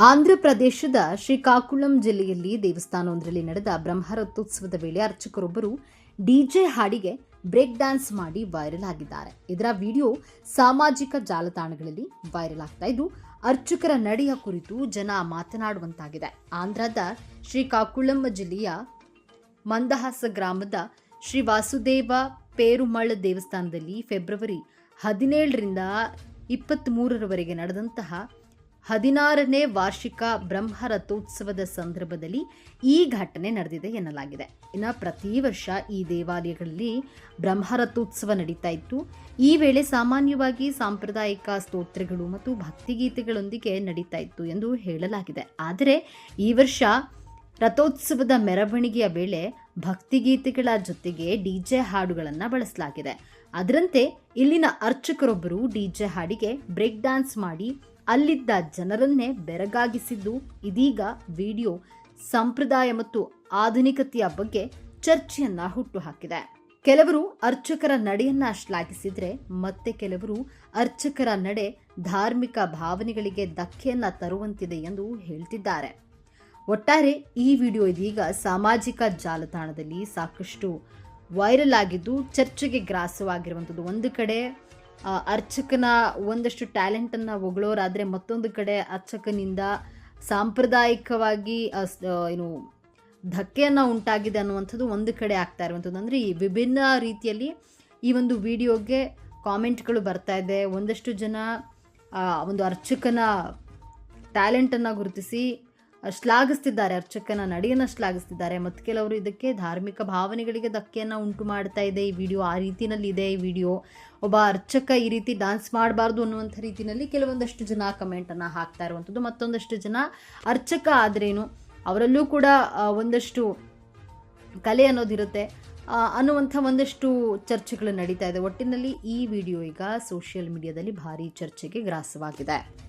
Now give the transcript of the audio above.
ಆಂಧ್ರ ಪ್ರದೇಶದ ಶ್ರೀಕಾಕುಳಂ ಜಿಲ್ಲೆಯಲ್ಲಿ ದೇವಸ್ಥಾನವೊಂದರಲ್ಲಿ ನಡೆದ ಬ್ರಹ್ಮರಥೋತ್ಸವದ ವೇಳೆ ಅರ್ಚಕರೊಬ್ಬರು ಡಿಜೆ ಹಾಡಿಗೆ ಬ್ರೇಕ್ ಡ್ಯಾನ್ಸ್ ಮಾಡಿ ವೈರಲ್ ಆಗಿದ್ದಾರೆ. ಇದರ ವಿಡಿಯೋ ಸಾಮಾಜಿಕ ಜಾಲತಾಣಗಳಲ್ಲಿ ವೈರಲ್ ಆಗ್ತಾ ಇದ್ದು, ಅರ್ಚಕರ ನಡೆಯ ಕುರಿತು ಜನ ಮಾತನಾಡುವಂತಾಗಿದೆ. ಆಂಧ್ರದ ಶ್ರೀಕಾಕುಳಂ ಜಿಲ್ಲೆಯ ಮಂದಹಾಸ ಗ್ರಾಮದ ಶ್ರೀ ವಾಸುದೇವ ಪೇರುಮಳ್ ದೇವಸ್ಥಾನದಲ್ಲಿ ಫೆಬ್ರವರಿ 17ರಿಂದ 23ರವರೆಗೆ ನಡೆದಂತಹ 16ನೇ ವಾರ್ಷಿಕ ಬ್ರಹ್ಮರಥೋತ್ಸವದ ಸಂದರ್ಭದಲ್ಲಿ ಈ ಘಟನೆ ನಡೆದಿದೆ ಎನ್ನಲಾಗಿದೆ. ಇನ್ನು ಪ್ರತಿ ವರ್ಷ ಈ ದೇವಾಲಯಗಳಲ್ಲಿ ಬ್ರಹ್ಮರಥೋತ್ಸವ ನಡೀತಾ ಇತ್ತು. ಈ ವೇಳೆ ಸಾಮಾನ್ಯವಾಗಿ ಸಾಂಪ್ರದಾಯಿಕ ಸ್ತೋತ್ರಗಳು ಮತ್ತು ಭಕ್ತಿಗೀತೆಗಳೊಂದಿಗೆ ನಡೀತಾ ಇತ್ತು ಎಂದು ಹೇಳಲಾಗಿದೆ. ಆದರೆ ಈ ವರ್ಷ ರಥೋತ್ಸವದ ಮೆರವಣಿಗೆಯ ವೇಳೆ ಭಕ್ತಿಗೀತೆಗಳ ಜೊತೆಗೆ ಡಿಜೆ ಹಾಡುಗಳನ್ನು ಬಳಸಲಾಗಿದೆ. ಅದರಂತೆ ಇಲ್ಲಿನ ಅರ್ಚಕರೊಬ್ಬರು ಡಿಜೆ ಹಾಡಿಗೆ ಬ್ರೇಕ್ ಡ್ಯಾನ್ಸ್ ಮಾಡಿ ಅಲ್ಲಿದ್ದ ಜನರನ್ನೇ ಬೆರಗಾಗಿಸಿದ್ದು ಇದೀಗ ವಿಡಿಯೋ ಸಂಪ್ರದಾಯ ಮತ್ತು ಆಧುನಿಕತೆಯ ಬಗ್ಗೆ ಚರ್ಚೆಯನ್ನ ಹುಟ್ಟುಹಾಕಿದೆ. ಕೆಲವರು ಅರ್ಚಕರ ನಡೆಯನ್ನ ಶ್ಲಾಘಿಸಿದ್ರೆ ಮತ್ತೆ ಕೆಲವರು ಅರ್ಚಕರ ನಡೆ ಧಾರ್ಮಿಕ ಭಾವನೆಗಳಿಗೆ ಧಕ್ಕೆಯನ್ನ ತರುವಂತಿದೆ ಎಂದು ಹೇಳ್ತಿದ್ದಾರೆ. ಒಟ್ಟಾರೆ ಈ ವಿಡಿಯೋ ಇದೀಗ ಸಾಮಾಜಿಕ ಜಾಲತಾಣದಲ್ಲಿ ಸಾಕಷ್ಟು ವೈರಲ್ ಆಗಿದ್ದು ಚರ್ಚೆಗೆ ಗ್ರಾಸವಾಗಿರುವಂಥದ್ದು. ಒಂದು ಕಡೆ ಅರ್ಚಕನ ಒಂದಷ್ಟು ಟ್ಯಾಲೆಂಟನ್ನು ಹೊಗಳೋರಾದರೆ, ಮತ್ತೊಂದು ಕಡೆ ಅರ್ಚಕನಿಂದ ಸಾಂಪ್ರದಾಯಿಕವಾಗಿ ಧಕ್ಕೆಯನ್ನು ಉಂಟಾಗಿದೆ ಅನ್ನುವಂಥದ್ದು ಒಂದು ಕಡೆ ಆಗ್ತಾ ಇರುವಂಥದ್ದು. ಅಂದರೆ ಈ ವಿಭಿನ್ನ ರೀತಿಯಲ್ಲಿ ಈ ಒಂದು ವಿಡಿಯೋಗೆ ಕಾಮೆಂಟ್ಗಳು ಬರ್ತಾ ಇದೆ. ಒಂದಷ್ಟು ಜನ ಒಂದು ಅರ್ಚಕನ ಟ್ಯಾಲೆಂಟನ್ನು ಗುರುತಿಸಿ ಶ್ಲಾಘಿಸ್ತಿದ್ದಾರೆ, ಅರ್ಚಕನ ನಡೆಯನ್ನು ಶ್ಲಾಘಿಸ್ತಿದ್ದಾರೆ. ಮತ್ತು ಕೆಲವರು ಇದಕ್ಕೆ ಧಾರ್ಮಿಕ ಭಾವನೆಗಳಿಗೆ ಧಕ್ಕೆಯನ್ನು ಉಂಟು ಮಾಡ್ತಾ ಇದೆ ಈ ವಿಡಿಯೋ, ಆ ರೀತಿಯಲ್ಲಿ ಇದೆ ಈ ವಿಡಿಯೋ. ಒಬ್ಬ ಅರ್ಚಕ ಈ ರೀತಿ ಡಾನ್ಸ್ ಮಾಡಬಾರ್ದು ಅನ್ನುವಂಥ ರೀತಿಯಲ್ಲಿ ಕೆಲವೊಂದಷ್ಟು ಜನ ಕಮೆಂಟನ್ನು ಹಾಕ್ತಾ ಇರುವಂಥದ್ದು. ಮತ್ತೊಂದಷ್ಟು ಜನ ಅರ್ಚಕ ಆದ್ರೇನು, ಅವರಲ್ಲೂ ಕೂಡ ಒಂದಷ್ಟು ಕಲೆ ಅನ್ನೋದಿರುತ್ತೆ ಅನ್ನುವಂಥ ಒಂದಷ್ಟು ಚರ್ಚೆಗಳು ನಡೀತಾ ಇದೆ. ಒಟ್ಟಿನಲ್ಲಿ ಈ ವಿಡಿಯೋ ಈಗ ಸೋಷಿಯಲ್ ಮೀಡಿಯಾದಲ್ಲಿ ಭಾರಿ ಚರ್ಚೆಗೆ ಗ್ರಾಸವಾಗಿದೆ.